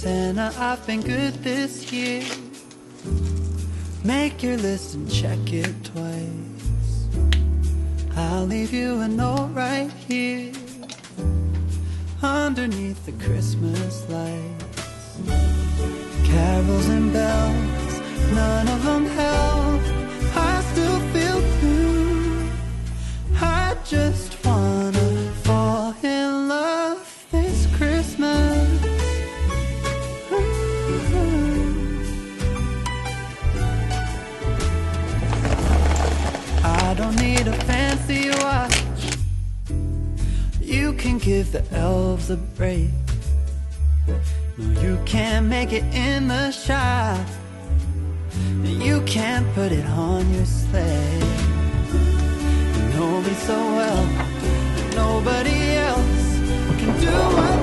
Santa, I've been good this year. Make your list and check it twice. I'll leave you a note right here underneath the Christmas lights. Carols and bells, none of them help. I still feel blue. I just wanna fall in love this Christmas. I don't need a fancy watch. You can give the elves a break. No, you can't make it in the shop. You can't put it on your sleigh. You know me so well, nobody else can do what